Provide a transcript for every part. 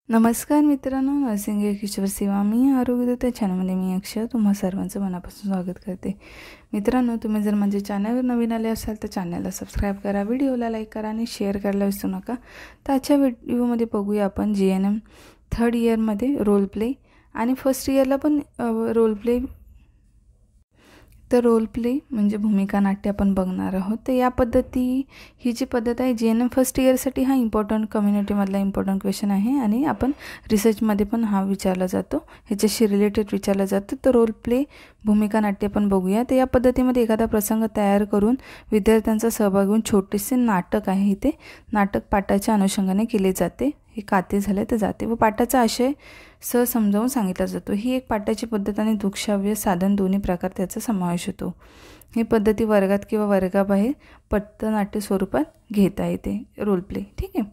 नमस्कार मित्रांनो, नर्सिंग किशोर सेवा मी आरोग्यदाता चॅनलमध्ये मी अक्षय तुम्हा सर्वांचं मनापासून स्वागत करते। मित्रांनो, तुम्ही जर माझ्या चॅनलवर नवीन आले असाल तर चॅनलला सबस्क्राइब करा, व्हिडिओला लाईक करा आणि शेअर करायला विसरू नका। तर आजच्या व्हिडिओमध्ये बघूया आपण जीएनएम थर्ड इयरमध्ये रोल प्ले आणि फर्स्ट इयरला पण रोल प्ले। तर रोल प्ले म्हणजे भूमिका नाट्य आपण बघणार आहोत। तर या पद्धती ही जी पद्धत आहे जीएनएम फर्स्ट इयरसाठी हा इम्पॉर्टंट कम्युनिटीमधला इम्पॉर्टंट क्वेश्चन आहे आणि आपण रिसर्चमध्ये पण हा विचारला जातो, ह्याच्याशी रिलेटेड विचारला जातो। तर रोल प्ले भूमिका नाट्य पण बघूया। तर या पद्धतीमध्ये एखादा प्रसंग तयार करून विद्यार्थ्यांचा सहभाग घेऊन छोटेसे नाटक आहे, इथे नाटक पाठाच्या अनुषंगाने केले जाते। हे काते झाले तर जाते व पाठाचा आशय समजावून सांगितला जातो। ही एक पाठाची पद्धत आणि दृकश्राव्य साधन दोन्ही प्रकार त्याचा समावेश होतो। ही पद्धती वर्गात किंवा वर्गाबाहेर पथनाट्य स्वरूपात घेता येते रोल प्ले। ठीक आहे,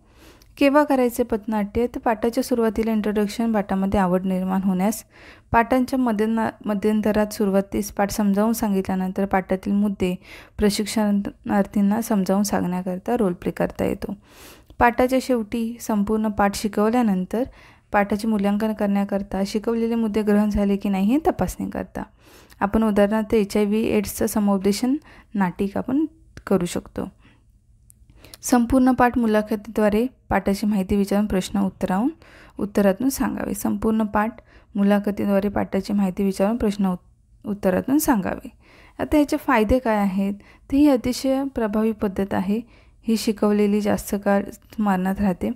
केव्हा करायचे पथनाट्य? तर पाठाच्या सुरुवातीला इंट्रोडक्शन, पाठामध्ये आवड निर्माण होण्यास, पाठांच्या मध्यंतरात सुरुवातीस पाठ समजावून सांगितल्यानंतर पाठातील मुद्दे प्रशिक्षणार्थींना समजावून सांगण्याकरता रोल प्ले करता येतो। पाठाच्या शेवटी संपूर्ण पाठ शिकवल्यानंतर पाठाचे मूल्यांकन करण्याकरता शिकवलेले मुद्दे ग्रहण झाले की नाही हे तपासणी करता आपण उदाहरणार्थ HIV एड्सचं समुपदेशन नाटिक आपण करू शकतो। संपूर्ण पाठ मुलाखतीद्वारे पाठाची माहिती विचारून प्रश्न उत्तरातून सांगावे। संपूर्ण पाठ मुलाखतीद्वारे पाठाची माहिती विचारून प्रश्न उत्तरातून सांगावे। आता ह्याचे फायदे काय आहेत? तर ही अतिशय प्रभावी पद्धत आहे। ही शिकवलेली जास्त काळ स्मरणात राहते।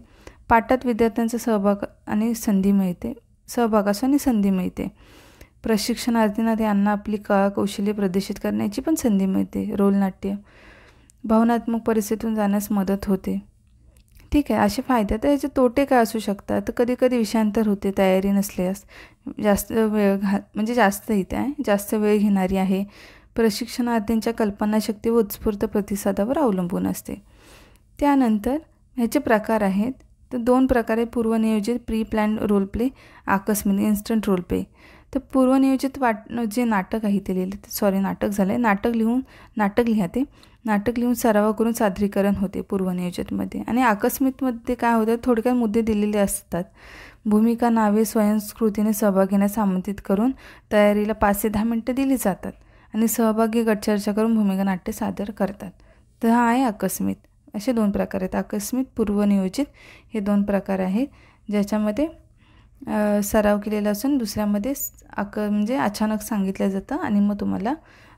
पाठात विद्यार्थ्यांचा सहभागास आणि संधी मिळते। प्रशिक्षणार्थींना त्यांना आपली कला कौशल्य प्रदर्शित करण्याची पण संधी मिळते। रोल नाट्य भावनात्मक परिस्थितीतून जाण्यास मदत होते। ठीक आहे, असे फायदे। तर याचे तोटे काय असू शकतात? तर कधी कधी विषयांतर होते, तयारी नसल्यास जास्त वेळ घेणारी आहे। प्रशिक्षणार्थींच्या कल्पनाशक्ती व उत्स्फूर्त प्रतिसादावर अवलंबून असते। त्यानंतर ह्याचे प्रकार आहेत। तर दोन प्रकारे पूर्वनियोजित प्री प्लॅन रोल प्ले, आकस्मिक इन्स्टंट रोल प्ले। तर पूर्वनियोजित जे नाटक आहे ते नाटक लिहून सराव करून सादरीकरण होते पूर्वनियोजितमध्ये। आणि आकस्मिकमध्ये काय होतं? थोडक्यात मुद्दे दिलेले असतात, भूमिका नावे स्वयंस्फूर्तीने सहभाग घेण्यास आमंत्रित करून तयारीला 5 ते 10 मिनिटं दिली जातात आणि सहभागी गटचर्चा करून भूमिका नाट्य सादर करतात। तर हा आहे आकस्मिक। असे दोन प्रकार आहेत, आकस्मिक, पूर्वनियोजित हे दोन प्रकार आहेत, ज्याच्यामध्ये सराव केलेला असून दुसऱ्यामध्ये अचानक सांगितलं जातं आणि मग तुम्हाला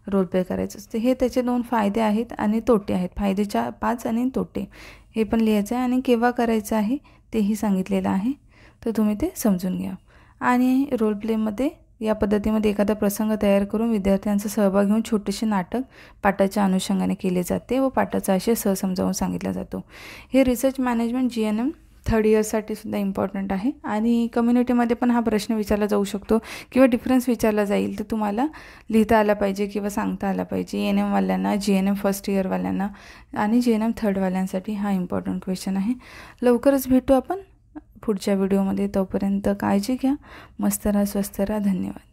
रोल प्ले करायचं असते। हे त्याचे दोन फायदे आहेत आणि तोटे आहेत। फायदेच्या 5 आणि तोटे हे पण लिहायचं आहे आणि केव्हा करायचं आहे तेही सांगितलेलं आहे, तर तुम्ही ते समजून घ्या। आणि रोल प्लेमध्ये या पद्धतीमध्ये एखादा प्रसंग तयार करून विद्यार्थ्यांचा सहभाग घेऊन छोटेसे नाटक पाठाच्या अनुषंगाने केले जाते व पाठाचा आशय समजावून सांगितला जातो। हे रिसर्च मॅनेजमेंट जीएनएम थर्ड इयरसाठी सुद्धा इम्पॉर्टंट आहे आणि कम्युनिटीमध्ये पण हा प्रश्न विचारला जाऊ शकतो किंवा डिफरन्स विचारला जाईल, तर तुम्हाला लिहिता आला पाहिजे किंवा सांगता आला पाहिजे। ENM वाल्यांना, जीएनएम फर्स्ट इयरवाल्यांना आणि जीएनएम थर्डवाल्यांसाठी हा इम्पॉर्टंट क्वेश्चन आहे। लवकरच भेटू आपण पुढच्या व्हिडिओमध्ये। तोपर्यंत काळजी घ्या, मस्त राहा, स्वस्थ राहा, धन्यवाद।